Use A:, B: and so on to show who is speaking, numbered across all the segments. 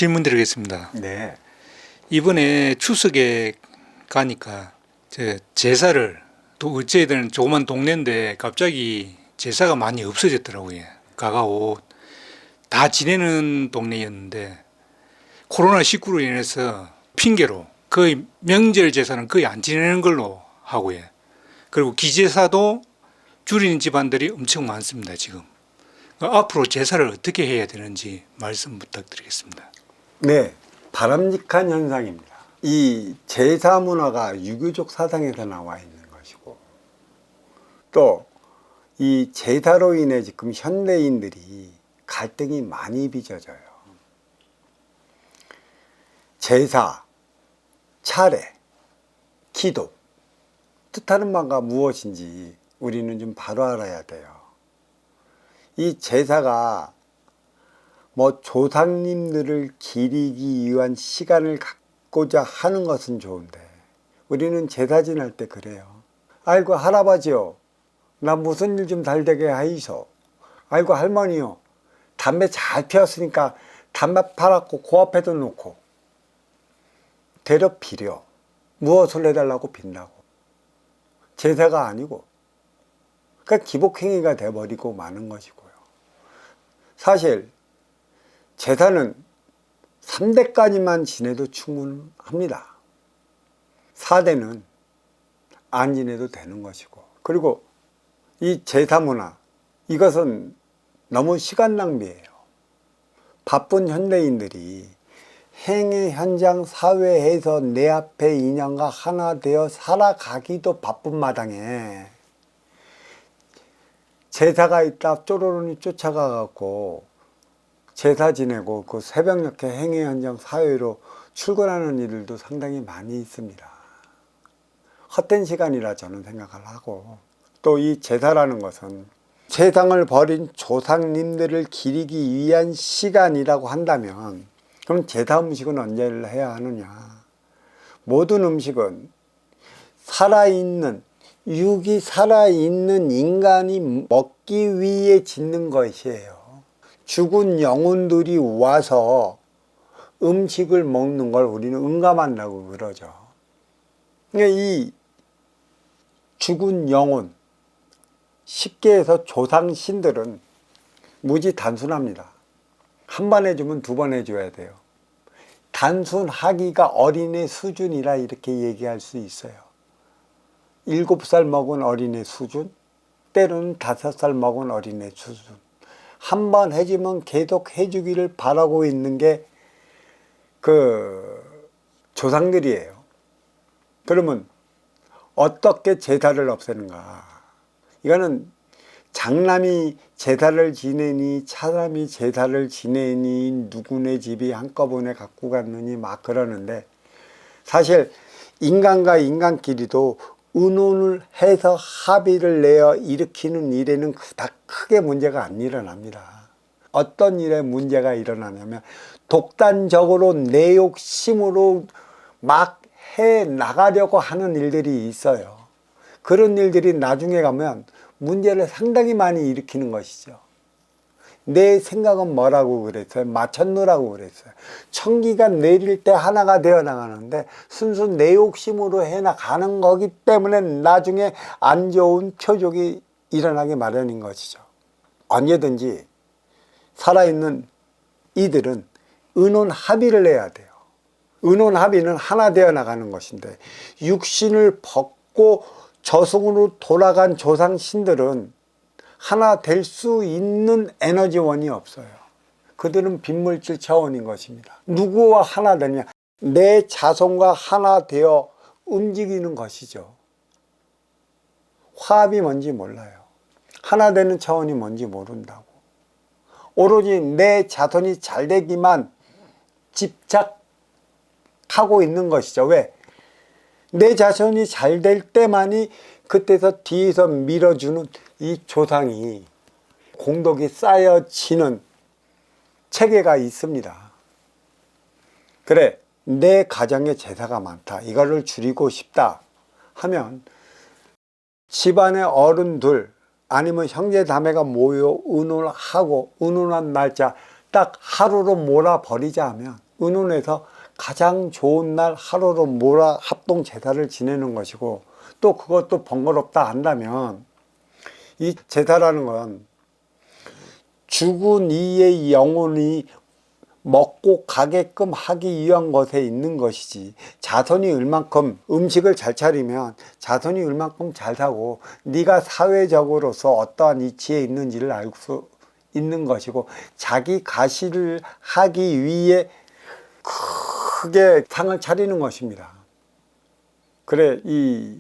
A: 질문 드리겠습니다.
B: 네.
A: 이번에 추석에 가니까 제사를 또 어찌든 조그만 동네인데 갑자기 제사가 많이 없어졌더라고요. 가가오 다 지내는 동네였는데 코로나19로 인해서 핑계로 거의 명절 제사는 거의 안 지내는 걸로 하고요. 그리고 기제사도 줄이는 집안들이 엄청 많습니다. 지금 앞으로 제사를 어떻게 해야 되는지 말씀 부탁드리겠습니다.
B: 네, 바람직한 현상입니다. 이 제사 문화가 유교적 사상에서 나와 있는 것이고, 또 이 제사로 인해 지금 현대인들이 갈등이 많이 빚어져요. 제사, 차례, 기도, 뜻하는 바가 무엇인지 우리는 좀 바로 알아야 돼요. 이 제사가 뭐 조상님들을 기리기 위한 시간을 갖고자 하는 것은 좋은데, 우리는 제사 지낼 때 그래요. 아이고 할아버지요, 나 무슨 일 좀 잘 되게 하이소. 아이고 할머니요, 담배 잘 피웠으니까 담배 팔았고 그 앞에도 놓고 되려 비려 무엇을 해달라고 빈다고. 제사가 아니고 그러니까 기복행위가 돼버리고 마는 것이고요. 사실 제사는 3대까지만 지내도 충분합니다. 4대는 안 지내도 되는 것이고, 그리고 이 제사 문화, 이것은 너무 시간 낭비예요. 바쁜 현대인들이 행위 현장 사회에서 내 앞에 인연과 하나 되어 살아가기도 바쁜 마당에 제사가 있다 쪼로로니 쫓아가 갖고 제사 지내고 그 새벽녘에 행위 현장 사회로 출근하는 일들도 상당히 많이 있습니다. 헛된 시간이라 저는 생각을 하고, 또 이 제사라는 것은 세상을 버린 조상님들을 기리기 위한 시간이라고 한다면, 그럼 제사 음식은 언제 해야 하느냐? 모든 음식은 살아있는, 육이 살아있는 인간이 먹기 위해 짓는 것이에요. 죽은 영혼들이 와서 음식을 먹는 걸 우리는 응감한다고 그러죠. 그러니까 이 죽은 영혼, 쉽게 해서 조상신들은 무지 단순합니다. 한 번 해주면 두 번 해줘야 돼요. 단순하기가 어린애 수준이라 이렇게 얘기할 수 있어요. 7살 먹은 어린애 수준, 때로는 5살 먹은 어린애 수준. 한 번 해주면 계속 해주기를 바라고 있는 게 그 조상들이에요. 그러면 어떻게 제사를 없애는가? 이거는 장남이 제사를 지내니 차남이 제사를 지내니 누구네 집이 한꺼번에 갖고 갔느니 막 그러는데, 사실 인간과 인간끼리도 의논을 해서 합의를 내어 일으키는 일에는 그닥 크게 문제가 안 일어납니다. 어떤 일에 문제가 일어나냐면 독단적으로 내 욕심으로 막 해 나가려고 하는 일들이 있어요. 그런 일들이 나중에 가면 문제를 상당히 많이 일으키는 것이죠. 내 생각은 뭐라고 그랬어요? 맞췄노라고 그랬어요. 천기가 내릴 때 하나가 되어 나가는데 순수 내 욕심으로 해나가는 거기 때문에 나중에 안 좋은 표적이 일어나기 마련인 것이죠. 언제든지 살아있는 이들은 의논 합의를 해야 돼요. 의논 합의는 하나 되어 나가는 것인데, 육신을 벗고 저승으로 돌아간 조상신들은 하나 될 수 있는 에너지원이 없어요. 그들은 빈물질 차원인 것입니다. 누구와 하나 되냐? 내 자손과 하나 되어 움직이는 것이죠. 화합이 뭔지 몰라요. 하나 되는 차원이 뭔지 모른다고. 오로지 내 자손이 잘 되기만 집착하고 있는 것이죠. 왜? 내 자손이 잘 될 때만이 그때서 뒤에서 밀어주는 이 조상이 공덕이 쌓여지는 체계가 있습니다. 그래, 내 가정에 제사가 많다, 이거를 줄이고 싶다 하면 집안의 어른들 아니면 형제 자매가 모여 의논을 하고 의논한 날짜 딱 하루로 몰아버리자 하면 의논해서 가장 좋은 날 하루로 몰아 합동 제사를 지내는 것이고, 또 그것도 번거롭다 한다면 이 제사라는 건 죽은 이의 영혼이 먹고 가게끔 하기 위한 것에 있는 것이지, 자손이 얼만큼 음식을 잘 차리면 자손이 얼만큼 잘 사고 네가 사회적으로서 어떠한 위치에 있는지를 알 수 있는 것이고, 자기 가시를 하기 위해 크게 상을 차리는 것입니다. 그래, 이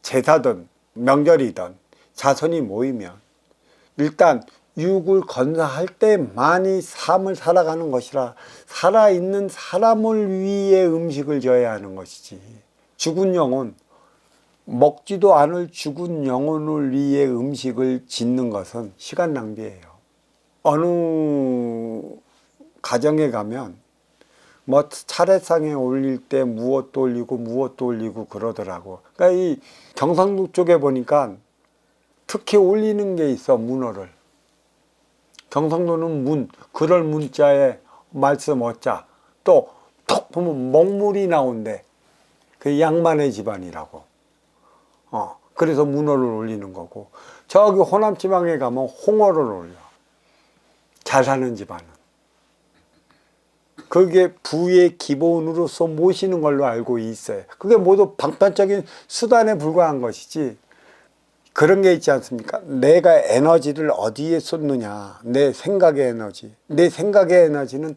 B: 제사든 명절이든 자손이 모이면 일단 육을 건사할 때만이 삶을 살아가는 것이라, 살아있는 사람을 위해 음식을 줘야 하는 것이지, 죽은 영혼, 먹지도 않을 죽은 영혼을 위해 음식을 짓는 것은 시간 낭비예요. 어느 가정에 가면 뭐 차례상에 올릴 때 무엇도 올리고 무엇도 올리고 그러더라고. 그러니까 이 경상도 쪽에 보니까 특히 올리는 게 있어, 문어를. 경상도는 문, 그럴 문자에 말씀 어자, 또 톡 보면 먹물이 나온대. 그 양만의 집안이라고. 그래서 문어를 올리는 거고, 저기 호남 지방에 가면 홍어를 올려. 잘 사는 집안은. 그게 부의 기본으로서 모시는 걸로 알고 있어요. 그게 모두 방편적인 수단에 불과한 것이지, 그런 게 있지 않습니까? 내가 에너지를 어디에 쏟느냐, 내 생각의 에너지. 내 생각의 에너지는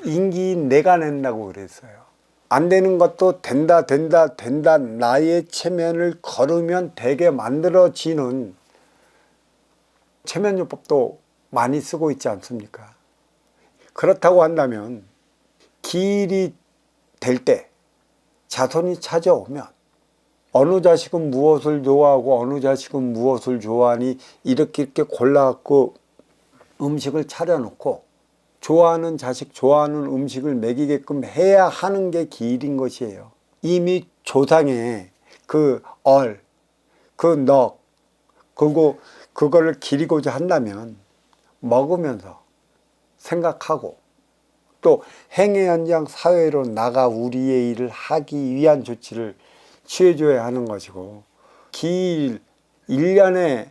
B: 인기인 내가 낸다고 그랬어요. 안 되는 것도 된다 나의 체면을 걸으면 되게 만들어지는 체면요법도 많이 쓰고 있지 않습니까? 그렇다고 한다면 기일이 될 때 자손이 찾아오면 어느 자식은 무엇을 좋아하고 어느 자식은 무엇을 좋아하니, 이렇게 골라갖고 음식을 차려놓고 좋아하는 자식 좋아하는 음식을 먹이게끔 해야 하는 게 기일인 것이에요. 이미 조상의 그 그 넋, 그리고 그거를 기리고자 한다면 먹으면서 생각하고, 또 행위 현장 사회로 나가 우리의 일을 하기 위한 조치를 취해줘야 하는 것이고, 기일 1년에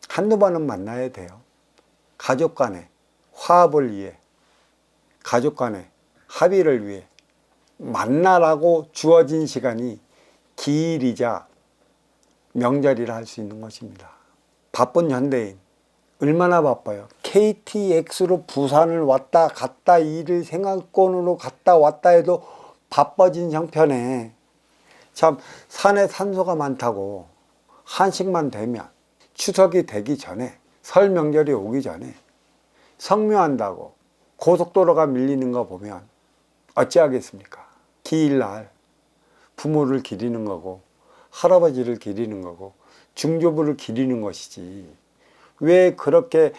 B: 한두 번은 만나야 돼요. 가족 간의 화합을 위해, 가족 간의 합의를 위해 만나라고 주어진 시간이 기일이자 명절이라 할 수 있는 것입니다. 바쁜 현대인 얼마나 바빠요. KTX로 부산을 왔다 갔다, 일을 생활권으로 갔다 왔다 해도 바빠진 형편에, 참 산에 산소가 많다고 한식만 되면, 추석이 되기 전에, 설 명절이 오기 전에 성묘한다고 고속도로가 밀리는 거 보면 어찌하겠습니까? 기일날 부모를 기리는 거고 할아버지를 기리는 거고 중조부를 기리는 것이지, 왜 그렇게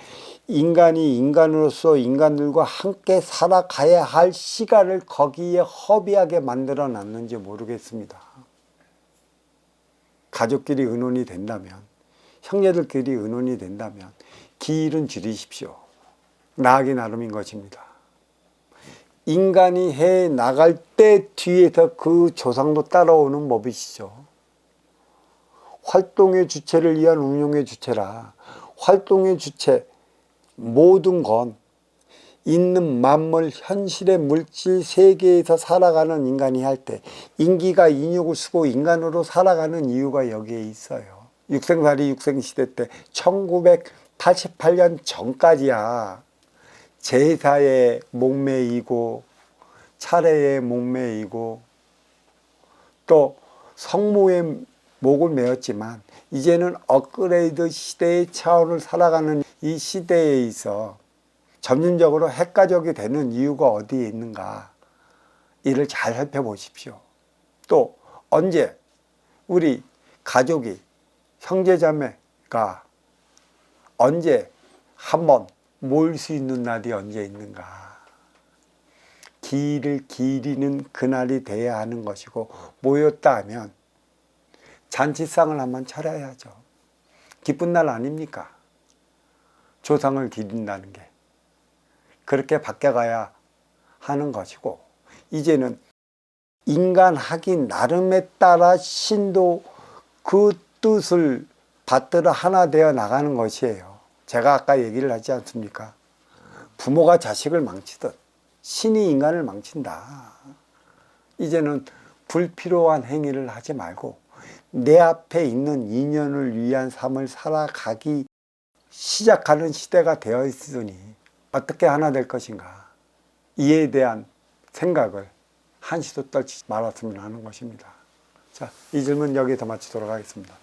B: 인간이 인간으로서 인간들과 함께 살아가야 할 시간을 거기에 허비하게 만들어 놨는지 모르겠습니다. 가족끼리 의논이 된다면, 형제들끼리 의논이 된다면 기일은 줄이십시오. 나하기 나름인 것입니다. 인간이 해 나갈 때 뒤에서 그 조상도 따라오는 법이시죠. 활동의 주체를 위한 운용의 주체라, 활동의 주체, 모든 건 있는 만물 현실의 물질 세계에서 살아가는 인간이 할 때, 인기가 인육을 쓰고 인간으로 살아가는 이유가 여기에 있어요. 육생살이 육생시대 때 1988년 전까지야 제사에 목매이고 차례에 목매이고 또 성모에 목을 메었지만, 이제는 업그레이드 시대의 차원을 살아가는 이 시대에 있어 점진적으로 핵가족이 되는 이유가 어디에 있는가, 이를 잘 살펴보십시오. 또 언제 우리 가족이, 형제자매가 언제 한번 모일 수 있는 날이 언제 있는가, 기일을 기리는 그날이 돼야 하는 것이고, 모였다 하면 잔치상을 한번 차려야죠. 기쁜 날 아닙니까? 조상을 기린다는 게. 그렇게 바뀌어가야 하는 것이고, 이제는 인간하기 나름에 따라 신도 그 뜻을 받들어 하나 되어 나가는 것이에요. 제가 아까 얘기를 하지 않습니까? 부모가 자식을 망치듯 신이 인간을 망친다. 이제는 불필요한 행위를 하지 말고 내 앞에 있는 인연을 위한 삶을 살아가기 시작하는 시대가 되어 있으니 어떻게 하나 될 것인가, 이에 대한 생각을 한시도 떨치지 말았으면 하는 것입니다. 자, 이 질문 여기서 마치도록 하겠습니다.